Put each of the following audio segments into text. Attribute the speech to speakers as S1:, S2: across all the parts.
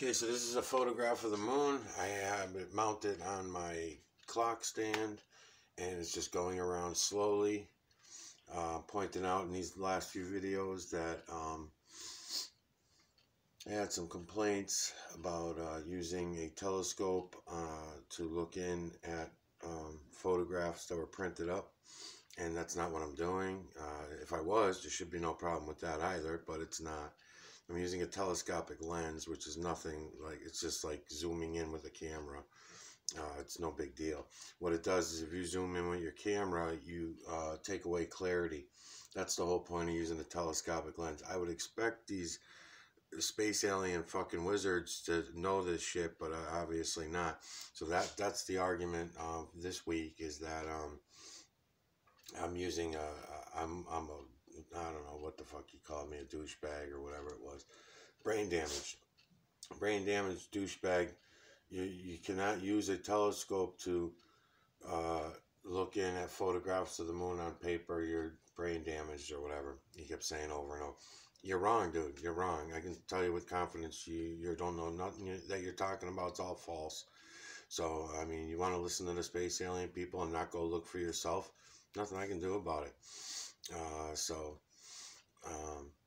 S1: Okay, so this is a photograph of the moon. I have it mounted on my clock stand, and it's just going around slowly, pointing out in these last few videos that I had some complaints about using a telescope to look in at photographs that were printed up, and that's not what I'm doing. If I was, there should be no problem with that either, but it's not. I'm using a telescopic lens, which is nothing like, it's just like zooming in with a camera. It's no big deal. What it does is if you zoom in with your camera, you take away clarity. That's the whole point of using a telescopic lens. I would expect these space alien fucking wizards to know this shit, but obviously not. So that's the argument this week, is that I'm using I'm a, I don't know what the fuck he called me, a douchebag or whatever it was. Brain damaged douchebag. You cannot use a telescope to look in at photographs of the moon on paper. You're brain damaged or whatever. He kept saying over and over. You're wrong, dude. You're wrong. I can tell you with confidence, you don't know nothing that you're talking about. It's all false. So, I mean, you want to listen to the space alien people and not go look for yourself? Nothing I can do about it.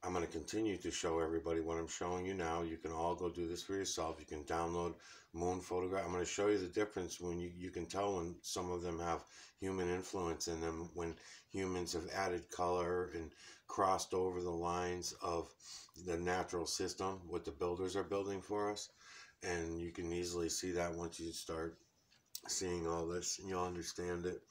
S1: I'm going to continue to show everybody what I'm showing you now. You can all go do this for yourself. You can download moon photograph. I'm going to show you the difference when you can tell when some of them have human influence in them, when humans have added color and crossed over the lines of the natural system, what the builders are building for us. And you can easily see that once you start seeing all this, and you'll understand it.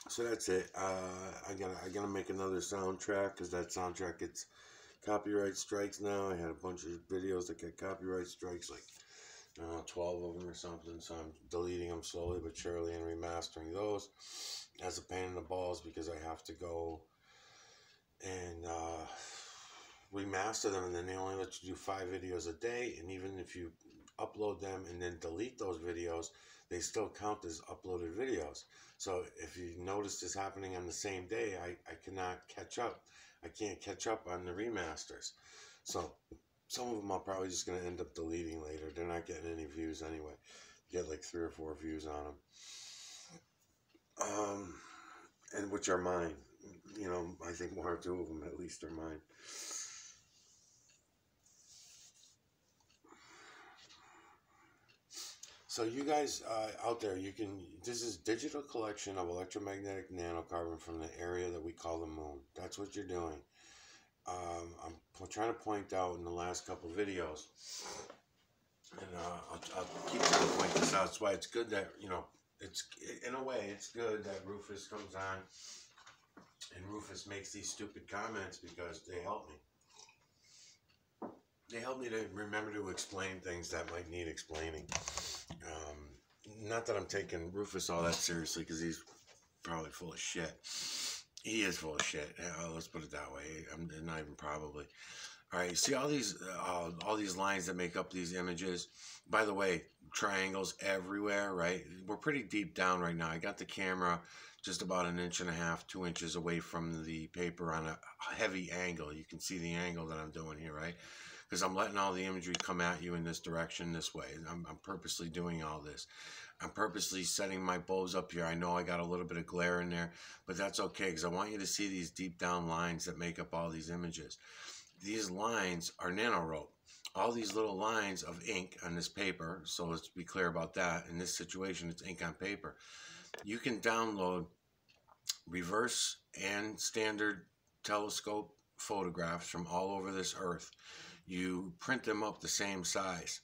S1: So that's it. I gotta make another soundtrack, because that soundtrack gets copyright strikes now. I had a bunch of videos that get copyright strikes, like 12 of them or something. So I'm deleting them slowly but surely and remastering those. That's a pain in the balls, because I have to go and remaster them, and then they only let you do 5 videos a day. And even if you upload them and then delete those videos, they still count as uploaded videos. So if you notice this happening on the same day, I cannot catch up. I can't catch up on the remasters. So some of them I'm probably just going to end up deleting later. They're not getting any views anyway. You get like 3 or 4 views on them. And which are mine. You know, I think 1 or 2 of them at least are mine. So you guys out there, this is digital collection of electromagnetic nanocarbon from the area that we call the moon. That's what you're doing. I'm trying to point out in the last couple of videos, and I'll keep trying to point this out. That's why it's good that, you know, it's, in a way, it's good that Rufus comes on and Rufus makes these stupid comments, because they help me. They help me to remember to explain things that might need explaining. Not that I'm taking Rufus all that seriously, because he's probably full of shit. He is full of shit. Let's put it that way. I'm not even probably. All right, see all these lines that make up these images? By the way, triangles everywhere, right? We're pretty deep down right now. I got the camera just about 1.5 inches, 2 inches away from the paper on a heavy angle. You can see the angle that I'm doing here, right? Because I'm letting all the imagery come at you in this direction, this way. I'm purposely doing all this. I'm purposely setting my bulbs up here. I know I got a little bit of glare in there, but that's okay, because I want you to see these deep down lines that make up all these images. These lines are nanorope. All these little lines of ink on this paper, so let's be clear about that. In this situation, it's ink on paper. You can download reverse and standard telescope photographs from all over this earth. You print them up the same size.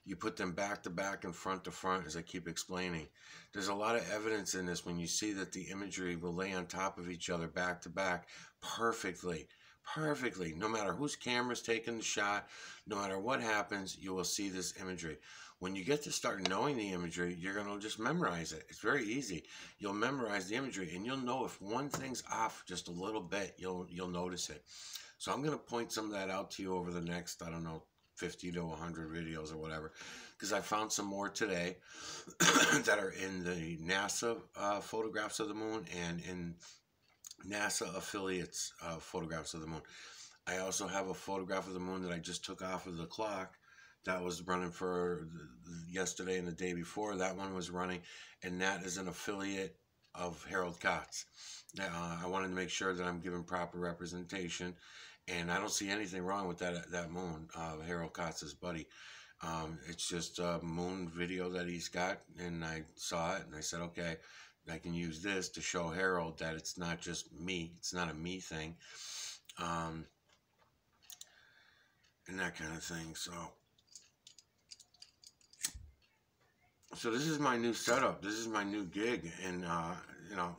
S1: You put them back to back and front to front, as I keep explaining. There's a lot of evidence in this when you see that the imagery will lay on top of each other back to back perfectly. Perfectly. No matter whose camera's taking the shot, no matter what happens, you will see this imagery. When you get to start knowing the imagery, you're going to just memorize it. It's very easy. You'll memorize the imagery, and you'll know if one thing's off just a little bit, you'll notice it. So I'm going to point some of that out to you over the next, I don't know, 50 to 100 videos or whatever, because I found some more today that are in the NASA photographs of the moon and in NASA affiliates photographs of the moon. I also have a photograph of the moon that I just took off of the clock. That was running for yesterday and the day before. That one was running, and that is an affiliate of Harald Kautz. I wanted to make sure that I'm giving proper representation, and I don't see anything wrong with that moon, Harald Kautz's buddy. It's just a moon video that he's got, and I saw it, and I said, okay, I can use this to show Harold that it's not just me. It's not a me thing, and that kind of thing. So this is my new setup. This is my new gig, and you know,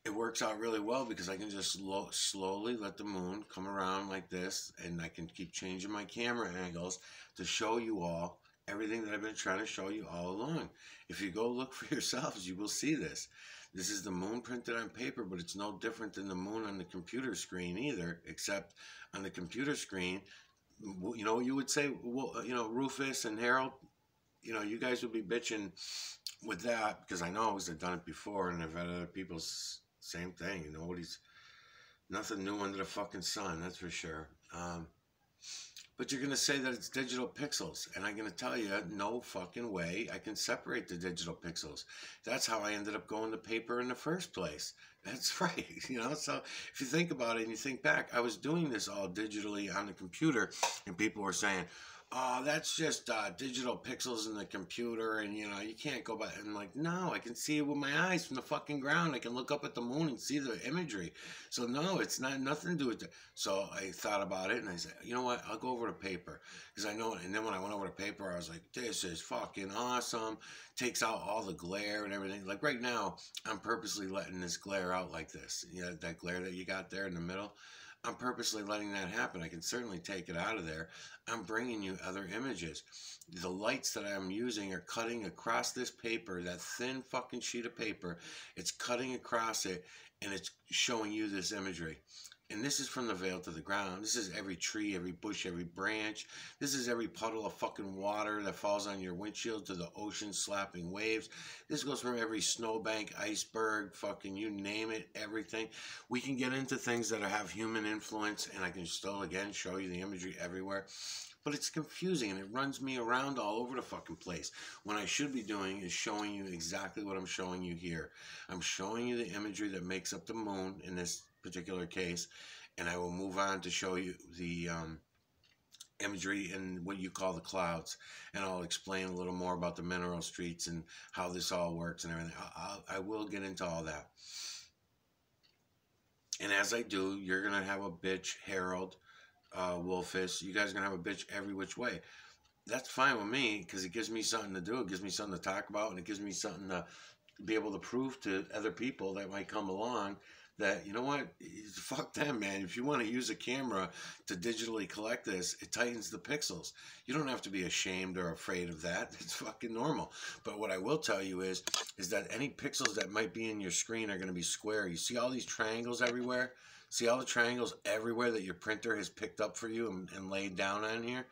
S1: it works out really well because I can just slowly let the moon come around like this, and I can keep changing my camera angles to show you all everything that I've been trying to show you all along. If you go look for yourselves, you will see this. This is the moon printed on paper, but it's no different than the moon on the computer screen either, except on the computer screen, you know, you would say, well, you know, Rufus and Harold, you know, you guys would be bitching with that because I know I've done it before, and I've had other people same thing. You know, nothing new under the fucking sun, that's for sure. But you're gonna say that it's digital pixels, and I'm gonna tell you, no fucking way I can separate the digital pixels. That's how I ended up going to paper in the first place. That's right, you know. So if you think about it and you think back, I was doing this all digitally on the computer, and people were saying, oh, that's just digital pixels in the computer, and you know, you can't go by. And like, no, I can see it with my eyes from the fucking ground. I can look up at the moon and see the imagery. So no, it's not nothing to do with it. So I thought about it, and I said, you know what, I'll go over to paper, because I know it. And then when I went over to paper, I was like, this is fucking awesome. Takes out all the glare and everything. Like right now, I'm purposely letting this glare out like this. You know, that glare that you got there in the middle. I'm purposely letting that happen. I can certainly take it out of there. I'm bringing you other images. The lights that I'm using are cutting across this paper, that thin fucking sheet of paper. It's cutting across it, and it's showing you this imagery. And this is from the veil to the ground. This is every tree, every bush, every branch. This is every puddle of fucking water that falls on your windshield to the ocean slapping waves. This goes from every snowbank, iceberg, fucking you name it, everything. We can get into things that have human influence, and I can still, again, show you the imagery everywhere. But it's confusing, and it runs me around all over the fucking place. What I should be doing is showing you exactly what I'm showing you here. I'm showing you the imagery that makes up the moon in this particular case, and I will move on to show you the imagery in what you call the clouds, and I'll explain a little more about the mineral streets and how this all works and everything. I will get into all that. And as I do, you're going to have a bitch, Harold, Wolfish. You guys are going to have a bitch every which way. That's fine with me, because it gives me something to do. It gives me something to talk about, and it gives me something to be able to prove to other people that might come along that, you know what, fuck them, man. If you want to use a camera to digitally collect this, it tightens the pixels. You don't have to be ashamed or afraid of that. It's fucking normal. But what I will tell you is that any pixels that might be in your screen are going to be square. You see all these triangles everywhere? See all the triangles everywhere that your printer has picked up for you and laid down on here?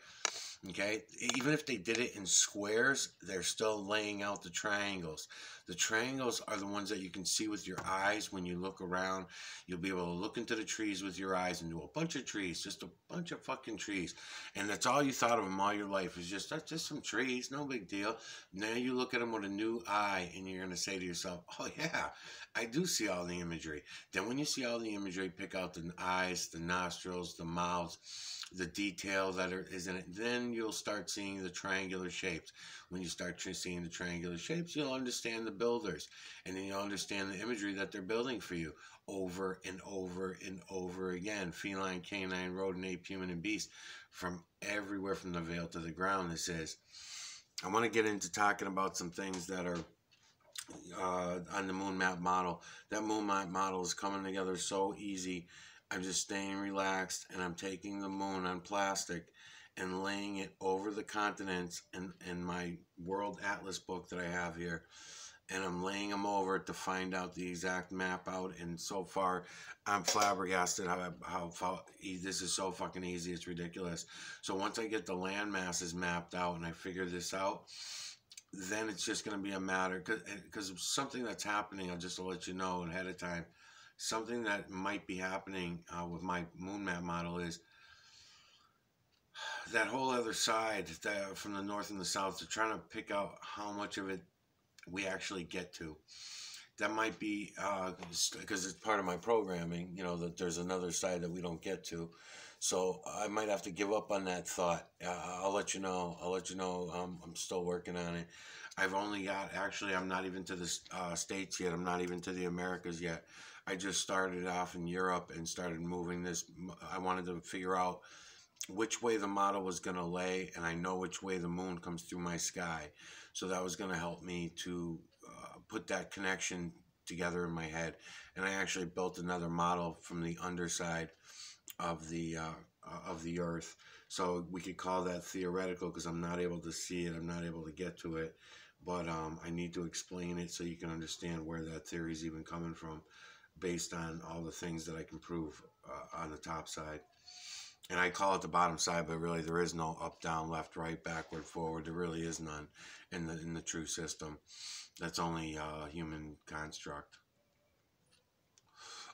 S1: Okay, even if they did it in squares, they're still laying out the triangles. The triangles are the ones that you can see with your eyes when you look around. You'll be able to look into the trees with your eyes and do a bunch of trees, just a bunch of fucking trees. And that's all you thought of them all your life, is just, that's just some trees, no big deal. Now you look at them with a new eye, and you're going to say to yourself, oh yeah, I do see all the imagery. Then when you see all the imagery, pick out the eyes, the nostrils, the mouths, the detail that is in it. Then you'll start seeing the triangular shapes. When you start seeing the triangular shapes, you'll understand the builders, and then you'll understand the imagery that they're building for you over and over and over again. Feline, canine, rodent, ape, human, and beast, from everywhere from the veil to the ground. This is. I want to get into talking about some things that are on the moon map model. That moon map model is coming together so easy. I'm just staying relaxed, and I'm taking the moon on plastic and laying it over the continents in my World Atlas book that I have here. And I'm laying them over to find out the exact map out. And so far, I'm flabbergasted how this is so fucking easy. It's ridiculous. So once I get the land masses mapped out and I figure this out, then it's just going to be a matter, because something that's happening, I'll just let you know ahead of time. something that might be happening with my moon map model is that whole other side from the north and the south. They're trying to pick out how much of it we actually get to. That might be because it's part of my programming, you know, that there's another side that we don't get to. So I might have to give up on that thought. I'll let you know. I'll let you know. I'm still working on it. I've only got, actually, I'm not even to the States yet. I'm not even to the Americas yet. I just started off in Europe and started moving this. I wanted to figure out which way the model was going to lay, and I know which way the moon comes through my sky. So that was going to help me to put that connection together in my head. And I actually built another model from the underside of the Earth. So we could call that theoretical because I'm not able to see it. I'm not able to get to it. But I need to explain it so you can understand where that theory is even coming from based on all the things that I can prove on the top side. And I call it the bottom side, but really there is no up, down, left, right, backward, forward. There really is none in the true system. That's only human construct.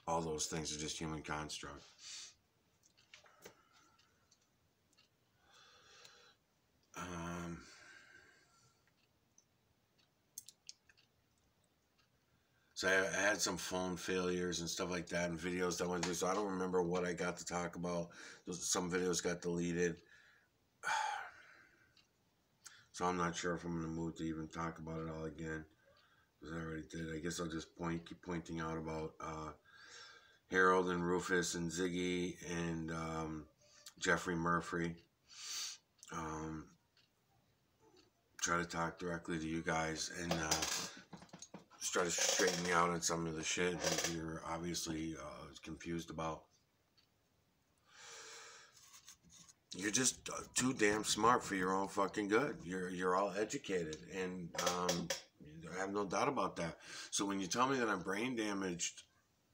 S1: All those things are just human construct. So I had some phone failures and stuff like that and videos that went through. So I don't remember what I got to talk about. Some videos got deleted. So I'm not sure if I'm in the mood to even talk about it all again. Because I already did. I guess I'll just keep pointing out about Harold and Rufus and Ziggy and Jeffrey Murphy. Try to talk directly to you guys and just try to straighten me out on some of the shit that you're obviously confused about. You're just too damn smart for your own fucking good. You're all educated, and I have no doubt about that. So when you tell me that I'm brain damaged,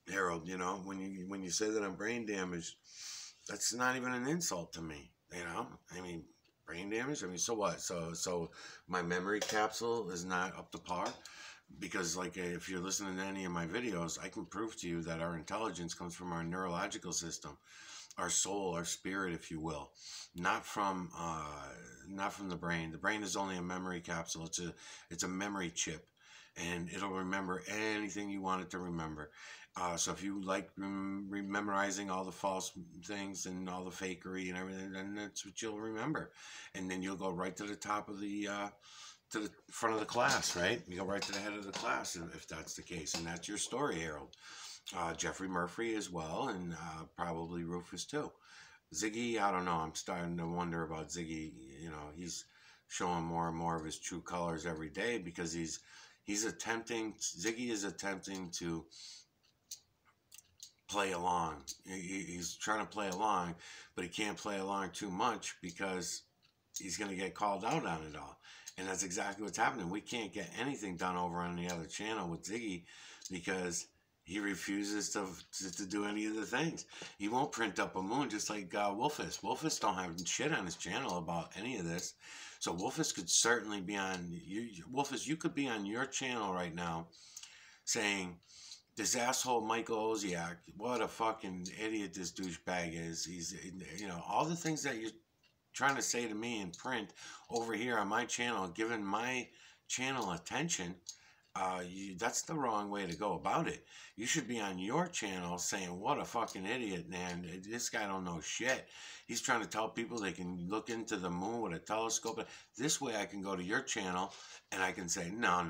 S1: Harold, you know, when you say that I'm brain damaged, that's not even an insult to me. You know, I mean, brain damage. I mean, so what? So my memory capsule is not up to par. Because, like, if you're listening to any of my videos, I can prove to you that our intelligence comes from our neurological system, our soul, our spirit, if you will, not from the brain. The brain is only a memory capsule. It's a memory chip, and it'll remember anything you want it to remember. So if you like memorizing all the false things and all the fakery and everything, then that's what you'll remember, and then you'll go right to the top of the to the front of the class, right? You go right to the head of the class if that's the case. And that's your story, Harold. Jeffrey Murphy as well, and probably Rufus too. Ziggy, I don't know. I'm starting to wonder about Ziggy. You know, he's showing more and more of his true colors every day because Ziggy is attempting to play along. He's trying to play along, but he can't play along too much because he's going to get called out on it all. And that's exactly what's happening. We can't get anything done over on the other channel with Ziggy because he refuses to do any of the things. He won't print up a moon, just like Wolfus. Wolfus don't have shit on his channel about any of this. So Wolfus could certainly be on... Wolfus, you could be on your channel right now saying, this asshole Michael Oziak, what a fucking idiot this douchebag is. He's, you know, all the things that you're trying to say to me in print over here on my channel, giving my channel attention, that's the wrong way to go about it. You should be on your channel saying, what a fucking idiot, man. This guy don't know shit. He's trying to tell people they can look into the moon with a telescope. This way I can go to your channel and I can say, no.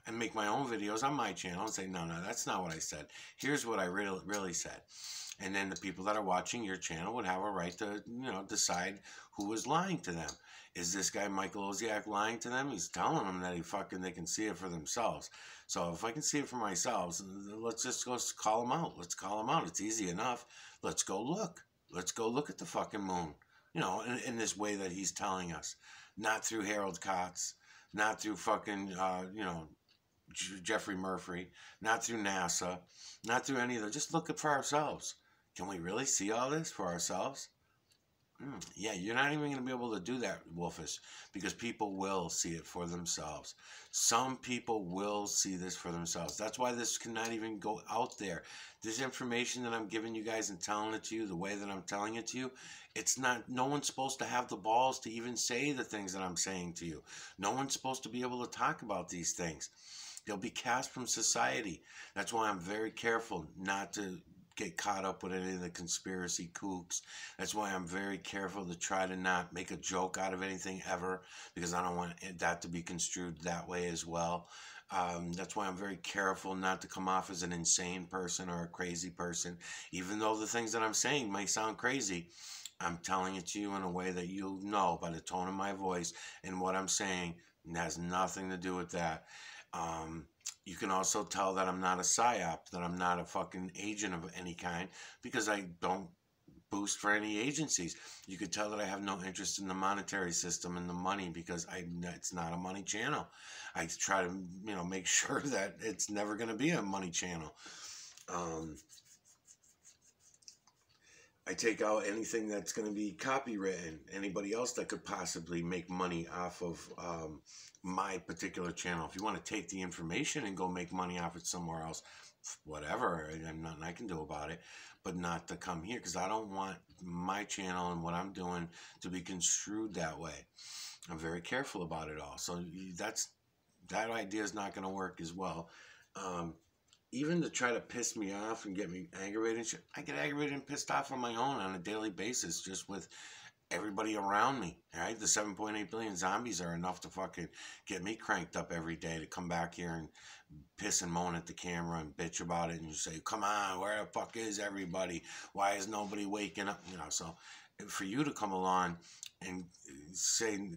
S1: And make my own videos on my channel and say, no, that's not what I said. Here's what I really said. And then the people that are watching your channel would have a right to, you know, decide who is lying to them. Is this guy Michael Oziak lying to them? He's telling them that they can see it for themselves. So if I can see it for myself, let's just go call him out. Let's call him out. It's easy enough. Let's go look. Let's go look at the fucking moon. You know, in this way that he's telling us. Not through Harald Kautz. Not through fucking, you know, Jeffrey Murphy. Not through NASA. Not through any of them. Just look it for ourselves. Can we really see all this for ourselves? Yeah, you're not even going to be able to do that, Wolfish, because people will see it for themselves. Some people will see this for themselves. That's why this cannot even go out there. This information that I'm giving you guys and telling it to you, the way that I'm telling it to you, it's not, no one's supposed to have the balls to even say the things that I'm saying to you. No one's supposed to be able to talk about these things. They'll be cast from society. That's why I'm very careful not to get caught up with any of the conspiracy kooks. That's why I'm very careful to try to not make a joke out of anything ever, because I don't want that to be construed that way as well. That's why I'm very careful not to come off as an insane person or a crazy person. Even though the things that I'm saying might sound crazy, I'm telling it to you in a way that you'll know by the tone of my voice and what I'm saying. It has nothing to do with that. You can also tell that I'm not a psyop, that I'm not a fucking agent of any kind, because I don't boost for any agencies. You could tell that I have no interest in the monetary system and the money, because it's not a money channel. I try to, make sure that it's never going to be a money channel. I take out anything that's going to be copywritten. Anybody else that could possibly make money off of my particular channel. If you want to take the information and go make money off it somewhere else, whatever, there's nothing I can do about it. But not to come here, because I don't want my channel and what I'm doing to be construed that way. I'm very careful about it all. So that idea is not going to work as well. Even to try to piss me off and get me aggravated and shit, I get aggravated and pissed off on my own on a daily basis, just with everybody around me. All right, the 7.8 billion zombies are enough to fucking get me cranked up every day to come back here and piss and moan at the camera and bitch about it, and you say, come on, where the fuck is everybody? Why is nobody waking up? So for you to come along and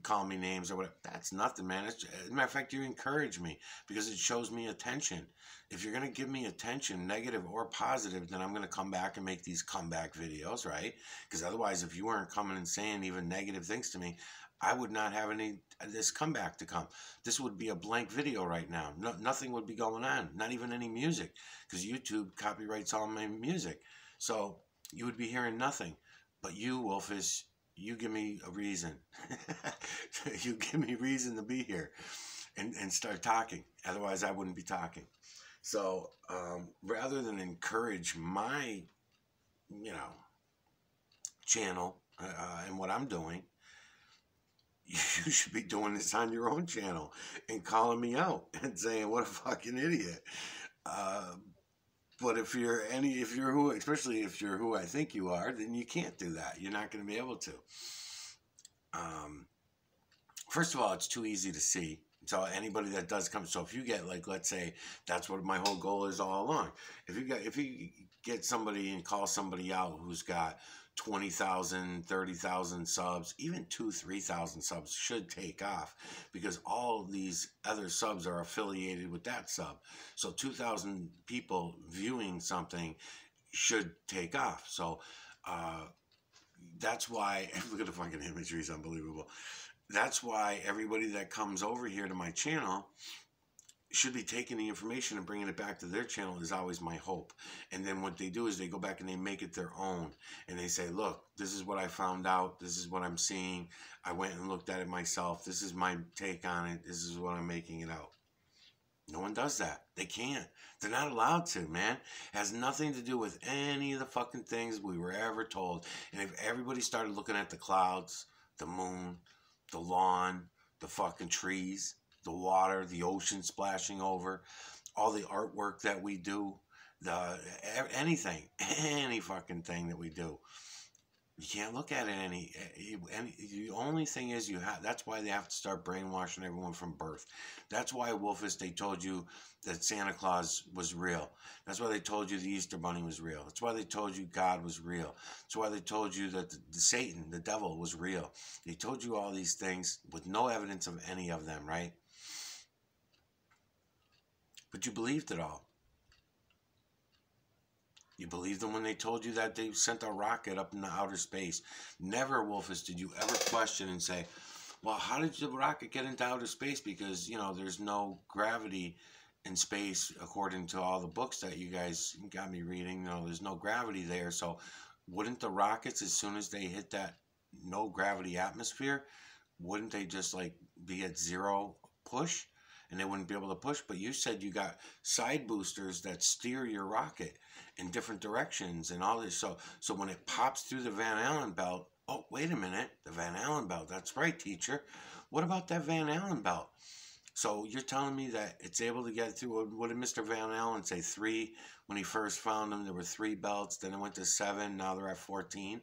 S1: call me names or whatever, that's nothing, man. As a matter of fact, you encourage me, because it shows me attention. If you're going to give me attention, negative or positive, then I'm going to come back and make these comeback videos, right? Because otherwise, if you weren't coming and saying even negative things to me, I would not have this comeback to come. This would be a blank video right now. Nothing would be going on, not even any music, because YouTube copyrights all my music. So you would be hearing nothing. But you, Wolfish, you give me a reason. You give me reason to be here and start talking. Otherwise, I wouldn't be talking. So rather than encourage my, channel and what I'm doing, you should be doing this on your own channel and calling me out and saying, what a fucking idiot. But especially if you're who I think you are, then you can't do that. You're not going to be able to. First of all, it's too easy to see. So anybody that does come, so if you get, like, let's say, that's what my whole goal is all along. If you get somebody and call somebody out who's got 20,000, 30,000 subs, even 2,000, 3,000 subs should take off, because all these other subs are affiliated with that sub. So 2,000 people viewing something should take off. So that's why, look at the fucking imagery, it's unbelievable. That's why everybody that comes over here to my channel should be taking the information and bringing it back to their channel, is always my hope. And then what they do is they go back and they make it their own. And they say, look, this is what I found out. This is what I'm seeing. I went and looked at it myself. This is my take on it. This is what I'm making it out. No one does that. They can't. They're not allowed to, man. It has nothing to do with any of the fucking things we were ever told. And if everybody started looking at the clouds, the moon, the lawn, the fucking trees, the water, the ocean splashing over, all the artwork that we do, anything, any fucking thing that we do, you can't look at it the only thing is that's why they have to start brainwashing everyone from birth. That's why, Wolfish, they told you that Santa Claus was real. That's why they told you the Easter Bunny was real. That's why they told you God was real. That's why they told you that the Satan, the devil, was real. They told you all these things with no evidence of any of them, right? But you believed it all. You believed them when they told you that they sent a rocket up into outer space. Never, Wolfish, did you ever question and say, well, how did the rocket get into outer space? Because, there's no gravity in space, according to all the books that you guys got me reading. There's no gravity there. So wouldn't the rockets, as soon as they hit that no gravity atmosphere, wouldn't they just like be at zero push and they wouldn't be able to push? But you said you got side boosters that steer your rocket in different directions and all this. So when it pops through the Van Allen belt, oh, wait a minute, the Van Allen belt. That's right, teacher. What about that Van Allen belt? So you're telling me that it's able to get through, what did Mr. Van Allen say, 3? When he first found them, there were 3 belts, then it went to 7, now they're at 14.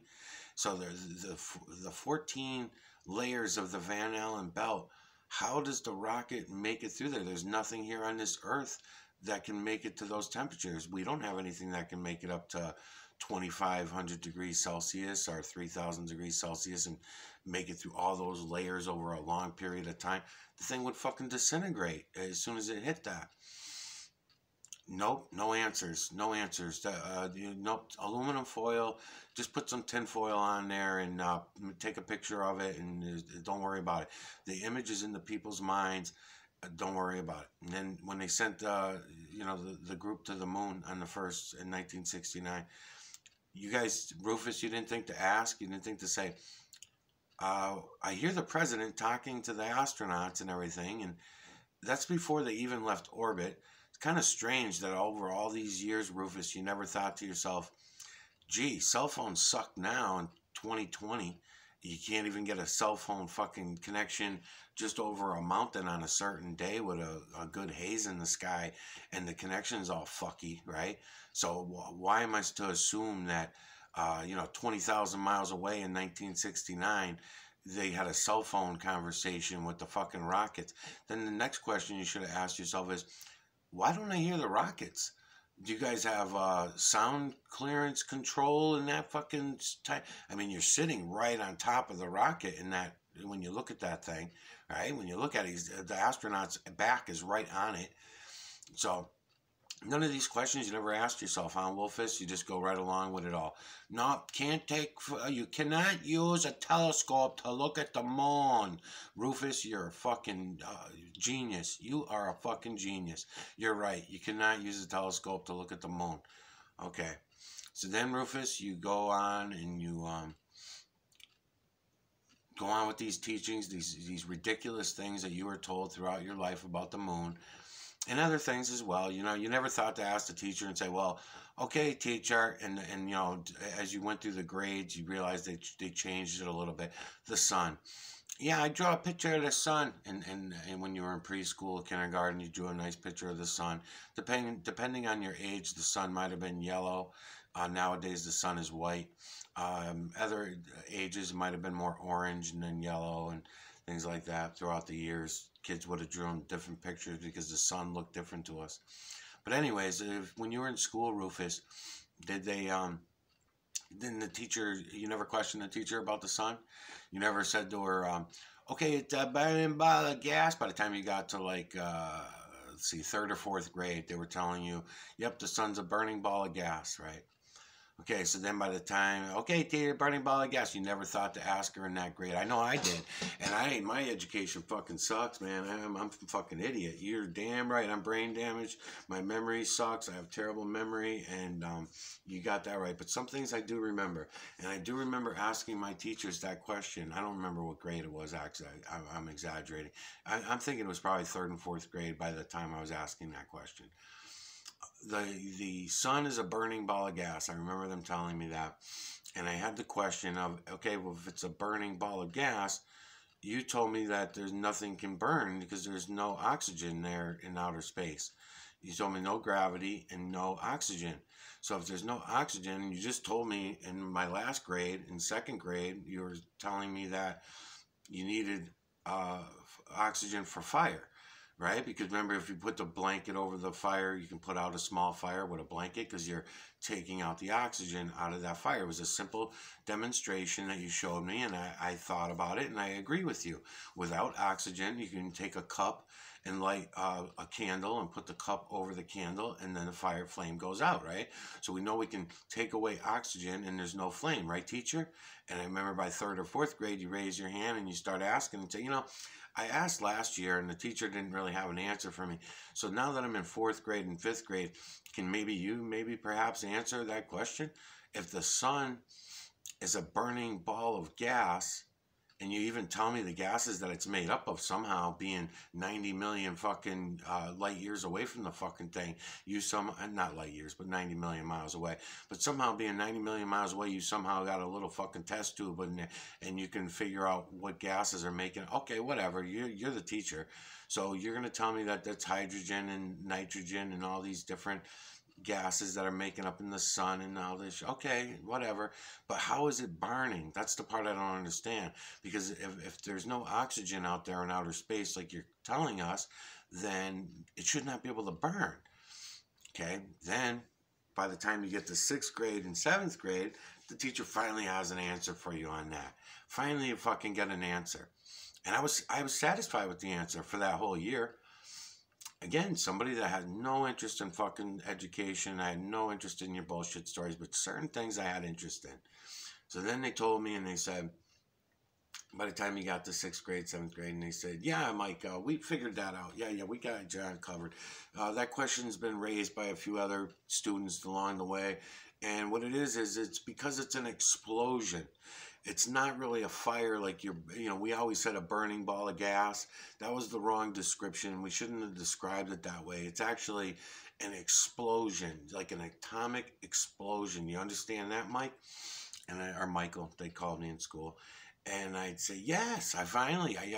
S1: So there's the 14 layers of the Van Allen belt. How does the rocket make it through there? There's nothing here on this earth that can make it to those temperatures. We don't have anything that can make it up to 2,500 degrees Celsius or 3,000 degrees Celsius and make it through all those layers over a long period of time. The thing would fucking disintegrate as soon as it hit that. Nope, no answers, no answers. Nope, aluminum foil, just put some tin foil on there and take a picture of it and don't worry about it. The image is in the people's minds. Don't worry about it. And then when they sent, the group to the moon on the first in 1969, you guys, Rufus, you didn't think to ask, you didn't think to say, I hear the president talking to the astronauts and everything, and that's before they even left orbit. It's kind of strange that over all these years, Rufus, you never thought to yourself, gee, cell phones suck now in 2020. You can't even get a cell phone fucking connection just over a mountain on a certain day with a good haze in the sky, and the connection's all fucky, right? So why am I to assume that, 20,000 miles away in 1969, they had a cell phone conversation with the fucking rockets? Then the next question you should have asked yourself is, why don't I hear the rockets? Do you guys have sound clearance control in that fucking time? I mean, you're sitting right on top of the rocket in that, when you look at that thing, right? When you look at it, the astronaut's back is right on it. So none of these questions you never asked yourself, huh, Wolfus? You just go right along with it all. No, you cannot use a telescope to look at the moon. Rufus, you're a fucking genius. You are a fucking genius. You're right. You cannot use a telescope to look at the moon. Okay. So then, Rufus, you go on and you go on with these teachings, these ridiculous things that you were told throughout your life about the moon. And other things as well. You never thought to ask the teacher and say, well, okay, teacher, and as you went through the grades, you realized they changed it a little bit. The sun. Yeah, I draw a picture of the sun. And when you were in preschool, kindergarten, you drew a nice picture of the sun. Depending on your age, the sun might have been yellow. Nowadays, the sun is white. Other ages might have been more orange and then yellow and things like that throughout the years. Kids would have drawn different pictures because the sun looked different to us. But anyways, when you were in school, Rufus, didn't the teacher, you never questioned the teacher about the sun? You never said to her, okay, it's a burning ball of gas. By the time you got to third or fourth grade, they were telling you, yep, the sun's a burning ball of gas, right? Okay, so then by the time, okay, teacher, burning ball of gas, you never thought to ask her in that grade. I know I did. And my education fucking sucks, man. I'm a fucking idiot. You're damn right. I'm brain damaged. My memory sucks. I have terrible memory, and you got that right. But some things I do remember. And I do remember asking my teachers that question. I don't remember what grade it was, actually. I'm exaggerating. I'm thinking it was probably third and fourth grade by the time I was asking that question. The sun is a burning ball of gas. I remember them telling me that. And I had the question of, okay, well, if it's a burning ball of gas, you told me that there's nothing can burn because there's no oxygen there in outer space. You told me no gravity and no oxygen. So if there's no oxygen, you just told me in my last grade, in second grade, you were telling me that you needed oxygen for fire. Right? Because remember, if you put the blanket over the fire, you can put out a small fire with a blanket because you're taking out the oxygen out of that fire. It was a simple demonstration that you showed me, and I thought about it, and I agree with you. Without oxygen, you can take a cup and light a candle and put the cup over the candle, and then the fire flame goes out, right? So we know we can take away oxygen and there's no flame, right, teacher? And I remember by third or fourth grade, you raise your hand and you start asking and say, I asked last year and the teacher didn't really have an answer for me. So now that I'm in fourth grade and fifth grade, can maybe perhaps answer that question? If the sun is a burning ball of gas, and you even tell me the gases that it's made up of somehow being 90 million fucking light years away from the fucking thing, you not light years, but 90 million miles away, but somehow being 90 million miles away, you somehow got a little fucking test tube in there, and you can figure out what gases are making. Okay, whatever, you're the teacher, so you're going to tell me that that's hydrogen and nitrogen and all these different gases that are making up in the sun and all this. Okay, whatever. But how is it burning? That's the part I don't understand. Because if there's no oxygen out there in outer space like you're telling us, then it should not be able to burn. Okay, then by the time you get to 6th grade and 7th grade, the teacher finally has an answer for you on that. Finally, you fucking get an answer. And I was satisfied with the answer for that whole year. Again, somebody that had no interest in fucking education. I had no interest in your bullshit stories, but certain things I had interest in. So then they told me, and they said, by the time you got to 6th grade, 7th grade, and they said, yeah, Mike, we figured that out. Yeah, we got John covered. That question's been raised by a few other students along the way. And what it is it's because it's an explosion. It's not really a fire like we always said a burning ball of gas. That was the wrong description. We shouldn't have described it that way. It's actually an explosion, like an atomic explosion. You understand that, Mike? Or Michael, they called me in school. And I'd say, yes, I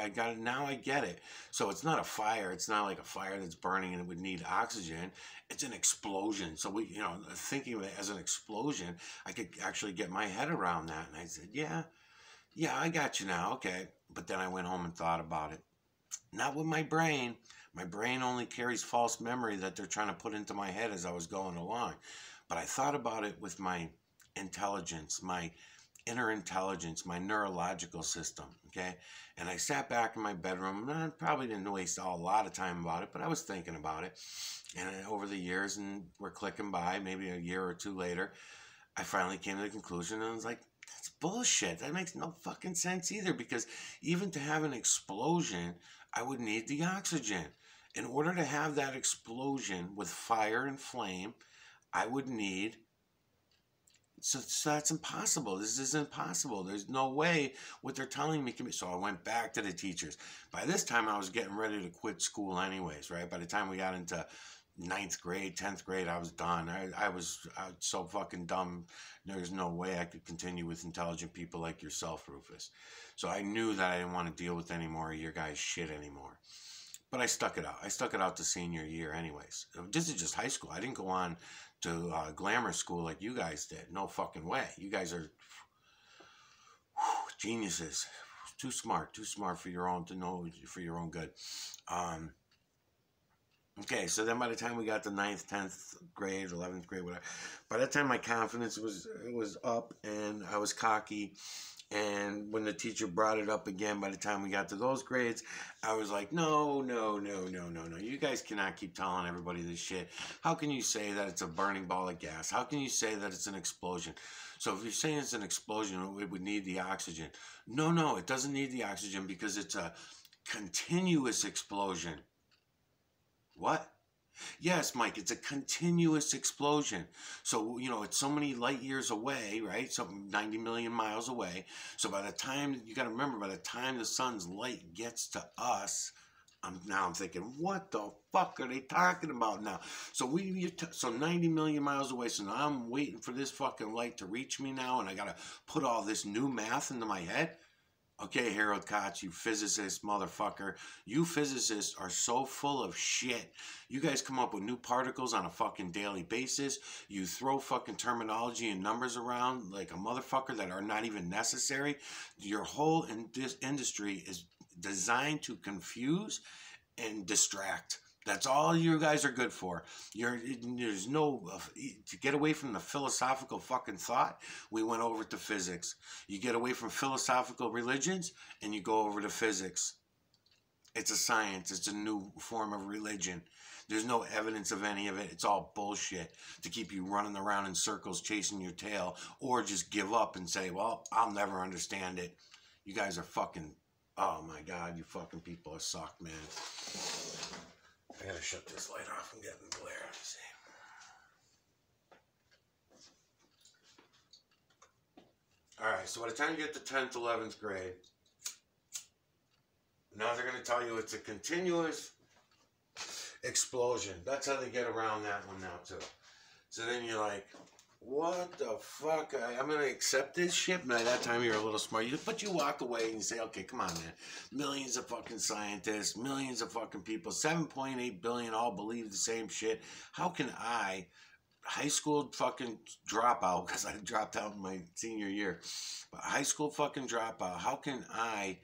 S1: got it. Now I get it. So it's not a fire. It's not like a fire that's burning and it would need oxygen. It's an explosion. So thinking of it as an explosion, I could actually get my head around that. And I said, yeah, I got you now. Okay. But then I went home and thought about it. Not with my brain. My brain only carries false memory that they're trying to put into my head as I was going along. But I thought about it with my intelligence, my inner intelligence, my neurological system, okay? And I sat back in my bedroom, and I probably didn't waste a lot of time about it, but I was thinking about it. And over the years, and we're clicking by, maybe a year or two later, I finally came to the conclusion, and I was like, that's bullshit. That makes no fucking sense either, because even to have an explosion, I would need the oxygen. In order to have that explosion with fire and flame, I would need... So that's impossible. This is impossible. There's no way what they're telling me can be. So I went back to the teachers. By this time, I was getting ready to quit school anyways, right? By the time we got into 9th grade, 10th grade, I was done. I was so fucking dumb. There's no way I could continue with intelligent people like yourself, Rufus. So I knew that I didn't want to deal with any more of your guys' shit anymore. But I stuck it out. I stuck it out to senior year anyways. This is just high school. I didn't go on to glamour school like you guys did. No fucking way. You guys are geniuses. Too smart for your own, to know for your own good. Okay, so then by the time we got to 9th, 10th grade, 11th grade, whatever, by that time my confidence was up and I was cocky. And when the teacher brought it up again, by the time we got to those grades, I was like, no. You guys cannot keep telling everybody this shit. How can you say that it's a burning ball of gas? How can you say that it's an explosion? So if you're saying it's an explosion, it would need the oxygen. No, it doesn't need the oxygen because it's a continuous explosion. What? Yes, Mike, it's a continuous explosion. So, it's so many light years away, right? So 90 million miles away. So by the time, you got to remember, by the time the sun's light gets to us, I'm thinking, what the fuck are they talking about now? So so 90 million miles away. So now I'm waiting for this fucking light to reach me now, and I got to put all this new math into my head. Okay, Harald Kautz, you physicist motherfucker. You physicists are so full of shit. You guys come up with new particles on a fucking daily basis. You throw fucking terminology and numbers around like a motherfucker that are not even necessary. Your whole industry is designed to confuse and distract. That's all you guys are good for. There's no, to get away from the philosophical fucking thought, we went over to physics. You get away from philosophical religions, and you go over to physics. It's a science. It's a new form of religion. There's no evidence of any of it. It's all bullshit to keep you running around in circles chasing your tail, or just give up and say, well, I'll never understand it. You guys are fucking, oh my God, you fucking people are suck, man. I gotta shut this light off. I'm getting glare. Let's see. Alright, so by the time you get to 10th, 11th grade, now they're going to tell you it's a continuous explosion. That's how they get around that one now, too. So then you're like, what the fuck? I'm going to accept this shit? And by that time, you're a little smart. But you walk away and you say, okay, come on, man. Millions of fucking scientists, millions of fucking people, 7.8 billion all believe the same shit. How can I, high school fucking dropout, because I dropped out in my senior year, but high school fucking dropout, how can I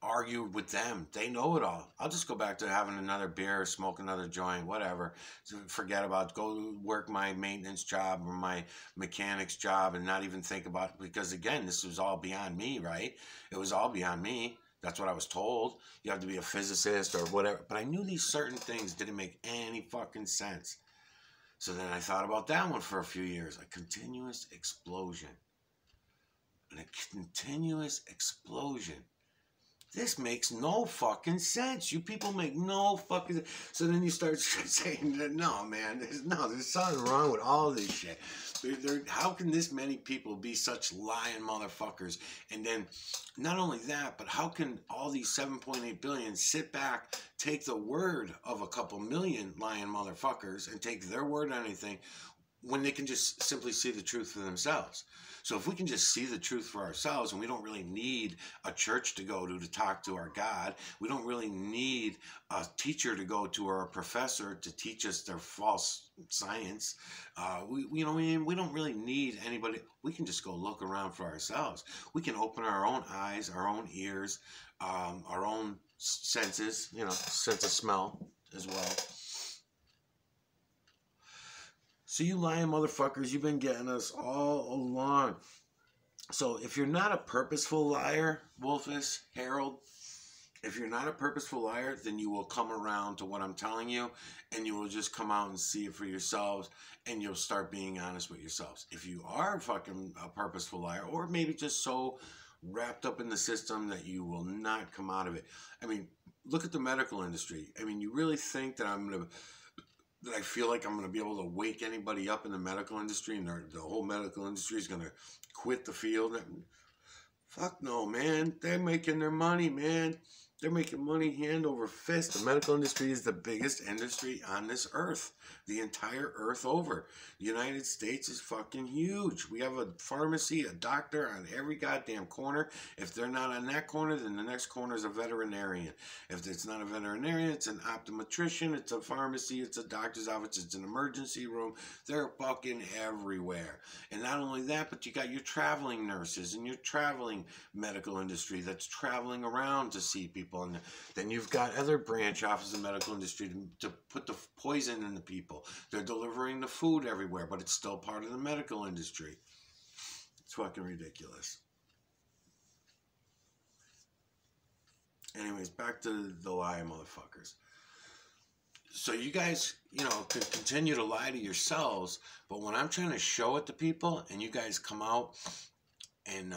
S1: argue with them? They know it all. I'll just go back to having another beer, smoke another joint, whatever. So forget about, go work my maintenance job or my mechanic's job and not even think about it. Because again, this was all beyond me, right? It was all beyond me. That's what I was told. You have to be a physicist or whatever. But I knew these certain things didn't make any fucking sense. So then I thought about that one for a few years. A continuous explosion. And a continuous explosion. This makes no fucking sense. You people make no fucking sense. So then you start saying, no, man, there's something wrong with all this shit. How can this many people be such lying motherfuckers? And then not only that, but how can all these 7.8 billion sit back, take the word of a couple million lying motherfuckers and take their word on anything when they can just simply see the truth for themselves? So if we can just see the truth for ourselves, and we don't really need a church to go to talk to our God, we don't really need a teacher to go to or a professor to teach us their false science. We don't really need anybody. We can just go look around for ourselves. We can open our own eyes, our own ears, our own senses, sense of smell as well. So you lying motherfuckers, you've been getting us all along. So if you're not a purposeful liar, Wolfus, Harold, if you're not a purposeful liar, then you will come around to what I'm telling you, and you will just come out and see it for yourselves, and you'll start being honest with yourselves. If you are fucking a purposeful liar, or maybe just so wrapped up in the system that you will not come out of it. I mean, look at the medical industry. I mean, you really think that I feel like I'm going to be able to wake anybody up in the medical industry and the whole medical industry is going to quit the field? Fuck no, man. They're making their money, man. They're making money hand over fist. The medical industry is the biggest industry on this earth. The entire earth over. The United States is fucking huge. We have a pharmacy, a doctor on every goddamn corner. If they're not on that corner, then the next corner is a veterinarian. If it's not a veterinarian, it's an optometrician, it's a pharmacy, it's a doctor's office, it's an emergency room. They're fucking everywhere. And not only that, but you got your traveling nurses and your traveling medical industry that's traveling around to see people. And then you've got other branch offices of the medical industry to put the poison in the people. They're delivering the food everywhere, but it's still part of the medical industry. It's fucking ridiculous. Anyways, back to the lie, motherfuckers. So you guys, can continue to lie to yourselves, but when I'm trying to show it to people and you guys come out and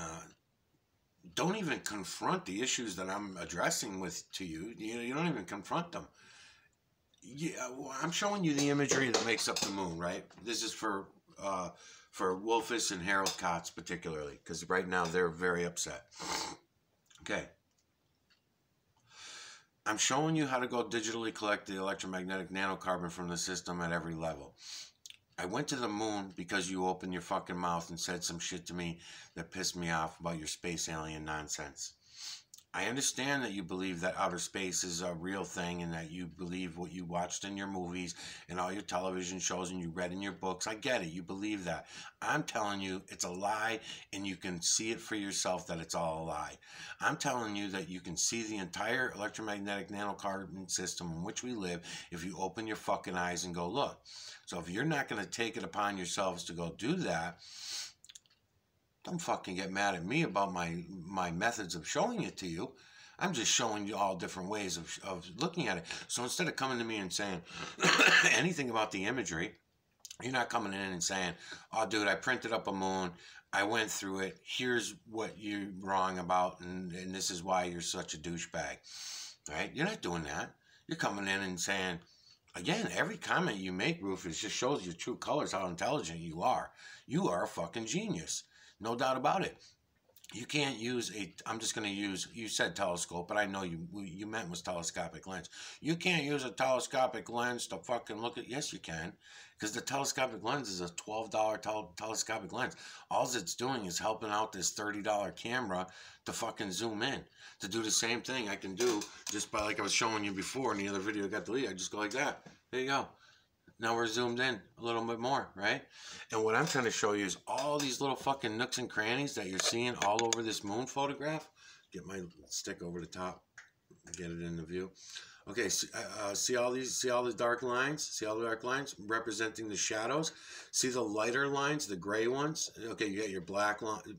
S1: don't even confront the issues that I'm addressing to you, you don't even confront them. Yeah, well, I'm showing you the imagery that makes up the moon, right? This is for Wolfus and Harald Kautz particularly, because right now they're very upset. Okay. I'm showing you how to go digitally collect the electromagnetic nanocarbon from the system at every level. I went to the moon because you opened your fucking mouth and said some shit to me that pissed me off about your space alien nonsense. I understand that you believe that outer space is a real thing and that you believe what you watched in your movies and all your television shows and you read in your books. I get it. You believe that. I'm telling you it's a lie and you can see it for yourself that it's all a lie. I'm telling you that you can see the entire electromagnetic nanocarbon system in which we live if you open your fucking eyes and go look. So if you're not going to take it upon yourselves to go do that, don't fucking get mad at me about my methods of showing it to you. I'm just showing you all different ways of looking at it. So instead of coming to me and saying anything about the imagery, you're not coming in and saying, oh, dude, I printed up a moon. I went through it. Here's what you're wrong about, and this is why you're such a douchebag. Right? You're not doing that. You're coming in and saying, again, every comment you make, Rufus, just shows your true colors, how intelligent you are. You are a fucking genius. No doubt about it. You can't use I'm just going to use, you said telescope, but I know you meant was telescopic lens. You can't use a telescopic lens to fucking look at, yes you can, because the telescopic lens is a $12 telescopic lens. All it's doing is helping out this $30 camera to fucking zoom in. To do the same thing I can do just by, like I was showing you before in the other video I got deleted, I just go like that. There you go. Now we're zoomed in a little bit more, right? And what I'm trying to show you is all these little fucking nooks and crannies that you're seeing all over this moon photograph. Get my stick over the top, get it in the view. Okay, see all the dark lines? See all the dark lines representing the shadows? See the lighter lines, the gray ones? Okay, you got your black. And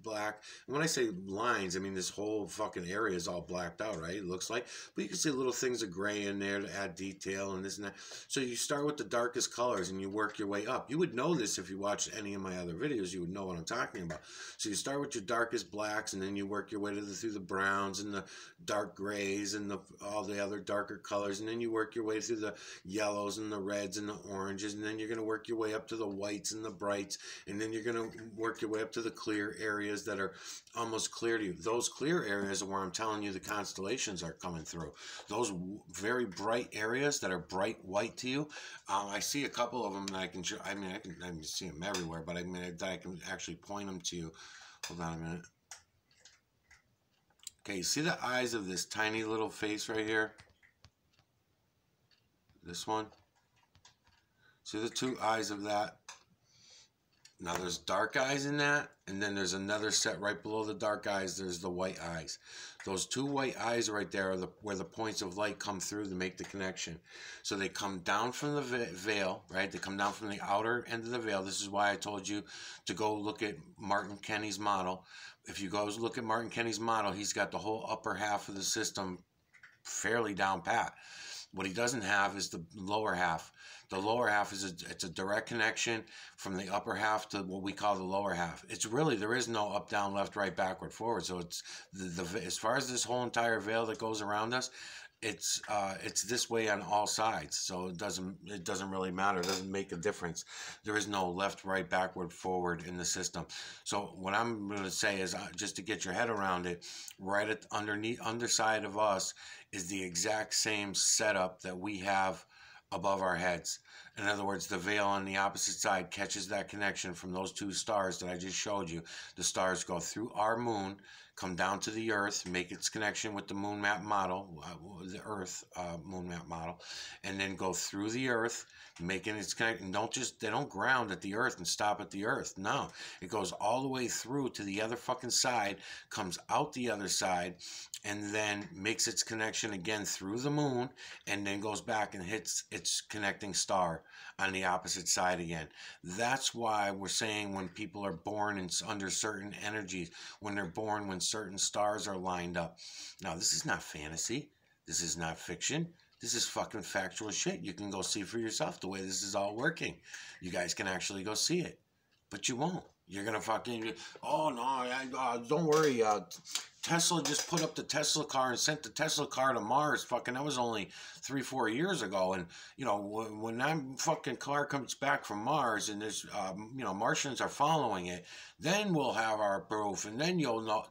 S1: when I say lines, I mean this whole fucking area is all blacked out, right? It looks like. But you can see little things of gray in there to add detail and this and that. So you start with the darkest colors and you work your way up. You would know this if you watched any of my other videos. You would know what I'm talking about. So you start with your darkest blacks and then you work your way through the browns and the dark grays and all the other darker colors. And then you work your way through the yellows and the reds and the oranges. And then you're going to work your way up to the whites and the brights, and then you're going to work your way up to the clear areas that are almost clear to you. Those clear areas are where I'm telling you the constellations are coming through. Those very bright areas that are bright white to you, I see a couple of them that I can show. I mean, I can see them everywhere, but I mean that I can actually point them to you. Hold on a minute. Okay, you see the eyes of this tiny little face right here? This one? See the two eyes of that? Now there's dark eyes in that, and then there's another set right below the dark eyes. There's the white eyes. Those two white eyes right there are where the points of light come through to make the connection. So they come down from the veil, right? They come down from the outer end of the veil. This is why I told you to go look at Martin Kenny's model. If you go look at Martin Kenny's model, he's got the whole upper half of the system fairly down pat. What he doesn't have is the lower half. The lower half is it's a direct connection from the upper half to what we call the lower half. It's really, there is no up, down, left, right, backward, forward. So it's as far as this whole entire veil that goes around us, it's this way on all sides. So it doesn't really matter. It doesn't make a difference. There is no left, right, backward, forward in the system. So what I'm going to say is, just to get your head around it, right at underside of us is the exact same setup that we have above our heads. In other words, the veil on the opposite side catches that connection from those two stars that I just showed you. The stars go through our moon, come down to the earth, make its connection with the moon map model, the earth moon map model, and then go through the earth, making its connection. They don't ground at the earth and stop at the earth. No, it goes all the way through to the other fucking side, comes out the other side, and then makes its connection again through the moon, and then goes back and hits its connecting star on the opposite side again. That's why we're saying when people are born under certain energies, when they're born when certain stars are lined up. Now, this is not fantasy. This is not fiction. This is fucking factual shit. You can go see for yourself the way this is all working. You guys can actually go see it. But you won't. You're going to fucking, oh no, don't worry. Tesla just put up the Tesla car and sent the Tesla car to Mars. Fucking, that was only 3-4 years ago. And, you know, when that fucking car comes back from Mars and there's, you know, Martians are following it, then we'll have our proof. And then you'll know.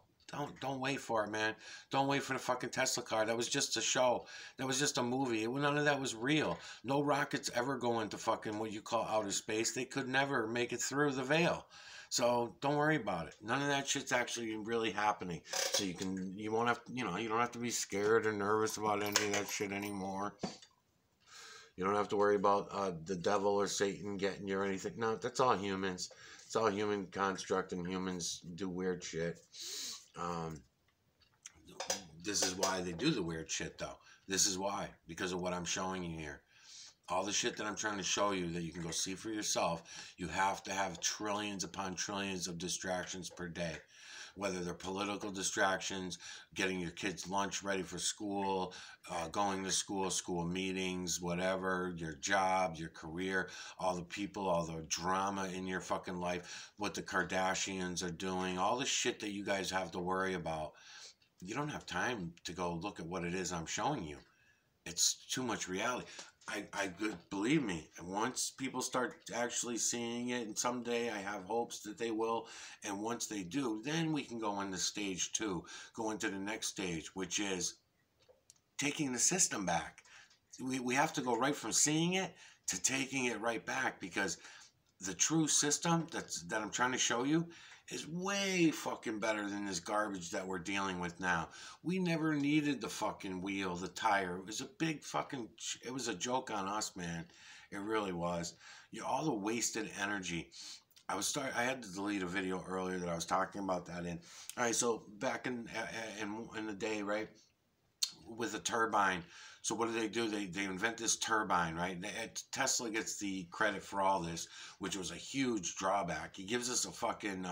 S1: Don't wait for it, man. Don't wait for the fucking Tesla car. That was just a show. That was just a movie. None of that was real. No rockets ever go into fucking what you call outer space. They could never make it through the veil. So don't worry about it. None of that shit's actually really happening. So you won't have, you know, you don't have to be scared or nervous about any of that shit anymore. You don't have to worry about the devil or Satan getting you or anything. No, that's all humans. It's all human construct, and humans do weird shit. This is why they do the weird shit, though. This is why, because of what I'm showing you here. All the shit that I'm trying to show you that you can go see for yourself, you have to have trillions upon trillions of distractions per day. Whether they're political distractions, getting your kids' lunch ready for school, going to school meetings, whatever, your job, your career, all the people, all the drama in your fucking life, what the Kardashians are doing, all the shit that you guys have to worry about. You don't have time to go look at what it is I'm showing you. It's too much reality. I believe me. And once people start actually seeing it, and someday I have hopes that they will, and once they do, then we can go into stage 2, go into the next stage, which is taking the system back. We have to go right from seeing it to taking it right back, because the true system that I'm trying to show you is way fucking better than this garbage that we're dealing with now. We never needed the fucking wheel, the tire. It was a big fucking, it was a joke on us, man. It really was. You know, all the wasted energy. I had to delete a video earlier that I was talking about that in. All right, so back in the day, right, with a turbine. So what do? They invent this turbine, right? Tesla gets the credit for all this, which was a huge drawback. He gives us a fucking,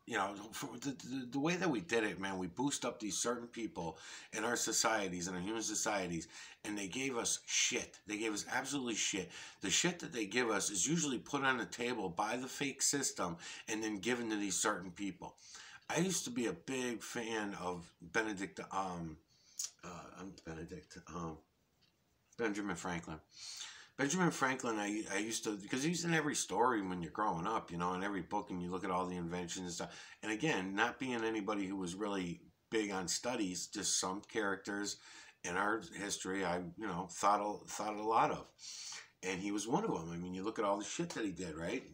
S1: you know, for the way that we did it, man, we boost up these certain people in our societies, in our human societies, and they gave us shit. They gave us absolutely shit. The shit that they give us is usually put on the table by the fake system and then given to these certain people. I used to be a big fan of Benedict, Benjamin Franklin. Benjamin Franklin, I used to, because he's in every story when you're growing up, you know, in every book, and you look at all the inventions and stuff. And again, not being anybody who was really big on studies, just some characters in our history I, you know, thought a lot of. And he was one of them. I mean, you look at all the shit that he did, right?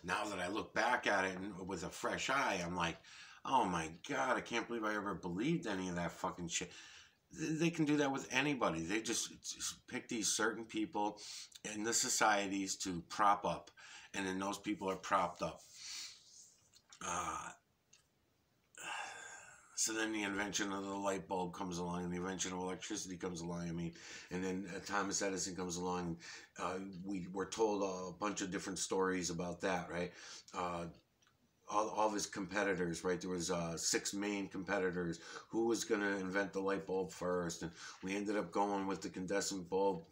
S1: Now that I look back at it with a fresh eye, I'm like, oh my God, I can't believe I ever believed any of that fucking shit. They can do that with anybody. They just pick these certain people in the societies to prop up, and then those people are propped up. So then the invention of the light bulb comes along, and the invention of electricity comes along, I mean, and then Thomas Edison comes along. We were told a bunch of different stories about that, right? All of his competitors, right? There was 6 main competitors. Who was going to invent the light bulb first? And we ended up going with the incandescent bulb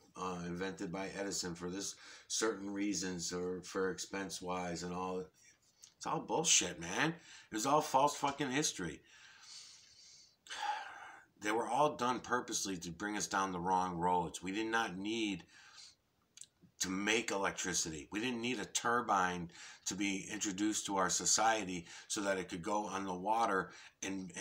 S1: invented by Edison for this certain reasons, or for expense-wise and all. It's all bullshit, man. It was all false fucking history. They were all done purposely to bring us down the wrong roads. We did not need to make electricity. We didn't need a turbine to be introduced to our society so that it could go on the water, and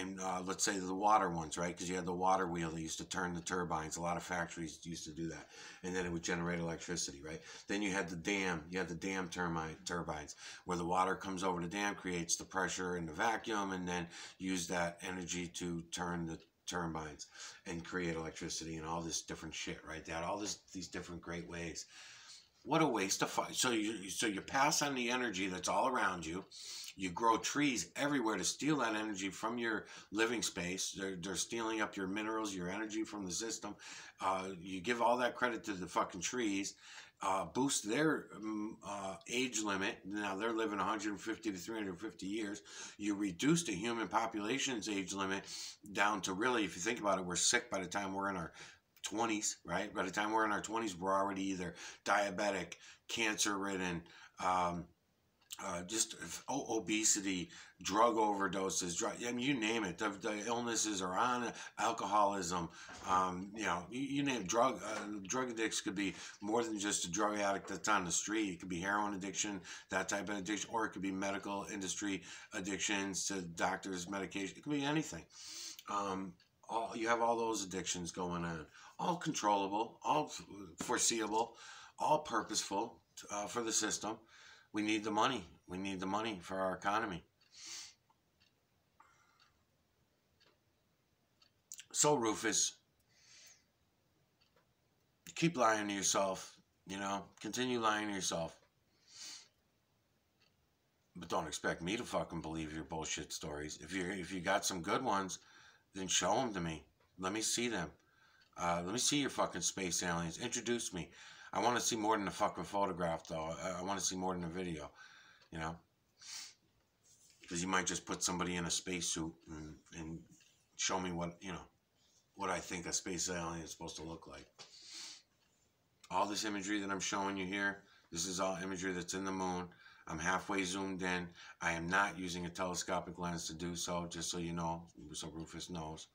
S1: let's say the water ones, right? Because you had the water wheel that used to turn the turbines. A lot of factories used to do that. And then it would generate electricity, right? Then you had the dam. You had the dam turbines, where the water comes over the dam, creates the pressure and the vacuum, and then use that energy to turn the turbines and create electricity and all this different shit, right? They had all these different great ways. What a waste of fun. So you pass on the energy that's all around you. You grow trees everywhere to steal that energy from your living space. They're stealing up your minerals, your energy from the system. You give all that credit to the fucking trees. Boost their age limit. Now they're living 150 to 350 years. You reduce the human population's age limit down to, really, if you think about it, we're sick by the time we're in our 20s, right? By the time we're in our 20s, we're already either diabetic, cancer-ridden, just obesity, drug overdoses, I mean, you name it. The illnesses are on, alcoholism, you know, you name it. Drug addicts could be more than just a drug addict that's on the street. It could be heroin addiction, that type of addiction, or it could be medical industry addictions to doctors' medication. It could be anything. You have all those addictions going on, all controllable, all foreseeable, all purposeful for the system. We need the money. We need the money for our economy. So, Rufus, keep lying to yourself, you know, continue lying to yourself. But don't expect me to fucking believe your bullshit stories. If you got some good ones, then show them to me. Let me see them. Let me see your fucking space aliens. Introduce me. I want to see more than a fucking photograph, though. I want to see more than a video, you know? Because you might just put somebody in a spacesuit and show me what, you know, what I think a space alien is supposed to look like. All this imagery that I'm showing you here, this is all imagery that's in the moon. I'm halfway zoomed in. I am not using a telescopic lens to do so, just so you know, so Rufus knows.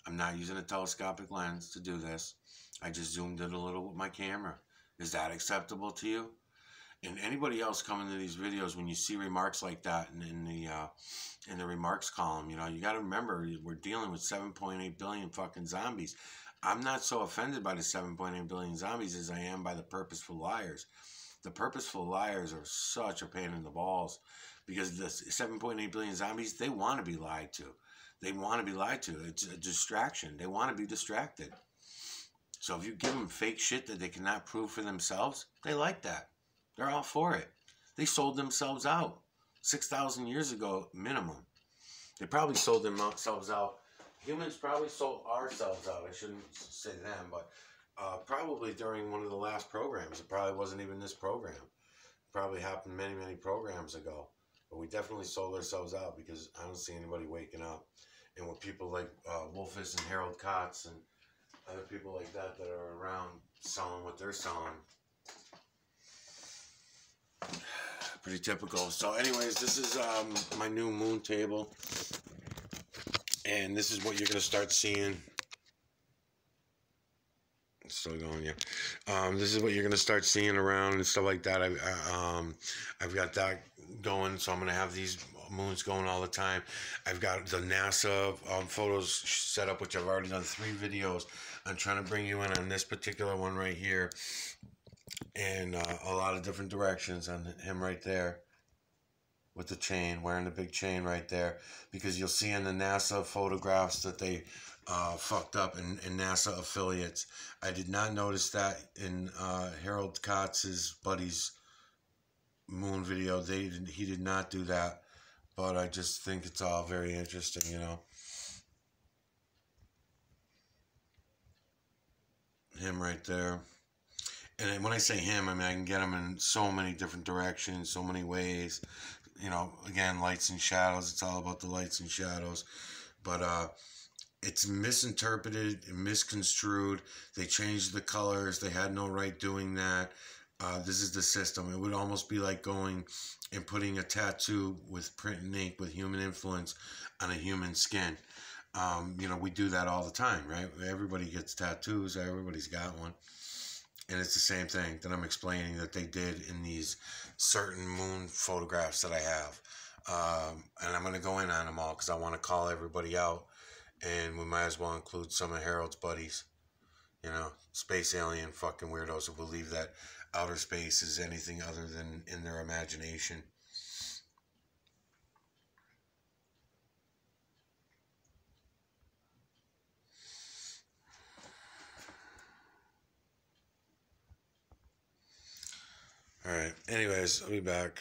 S1: I'm not using a telescopic lens to do this. I just zoomed in a little with my camera. Is that acceptable to you? And anybody else coming to these videos, when you see remarks like that in the remarks column, you know, you got to remember we're dealing with 7.8 billion fucking zombies. I'm not so offended by the 7.8 billion zombies as I am by the purposeful liars. The purposeful liars are such a pain in the balls because the 7.8 billion zombies, they want to be lied to. They want to be lied to. It's a distraction. They want to be distracted. So if you give them fake shit that they cannot prove for themselves, they like that. They're all for it. They sold themselves out 6,000 years ago minimum. They probably sold themselves out. Humans probably sold ourselves out. I shouldn't say them, but probably during one of the last programs. It probably wasn't even this program. It probably happened many, many programs ago. But we definitely sold ourselves out because I don't see anybody waking up. And with people like Wolfus and Harald Kautz and other people like that that are around selling what they're selling. Pretty typical. So anyways, this is my new moon table. And this is what you're going to start seeing. It's still going, yeah. This is what you're going to start seeing around and stuff like that. I've got that going, so I'm going to have these moons going all the time. I've got the NASA photos set up, which I've already done 3 videos. I'm trying to bring you in on this particular one right here. And a lot of different directions on him right there. With the chain, wearing the big chain right there. Because you'll see in the NASA photographs that they fucked up in NASA affiliates. I did not notice that in Harald Kautz's buddy's moon video. He did not do that. But I just think it's all very interesting, you know. Him right there. And when I say him, I mean I can get him in so many different directions, so many ways. You know, again, lights and shadows. It's all about the lights and shadows. But it's misinterpreted, misconstrued. They changed the colors. They had no right doing that. This is the system. It would almost be like going and putting a tattoo with print and ink with human influence on a human skin. You know, we do that all the time, right? Everybody gets tattoos. Everybody's got one. And it's the same thing that I'm explaining that they did in these certain moon photographs that I have. And I'm going to go in on them all because I want to call everybody out. And we might as well include some of Harold's buddies. You know, space alien fucking weirdos who believe that outer space is anything other than in their imagination. All right. Anyways, I'll be back.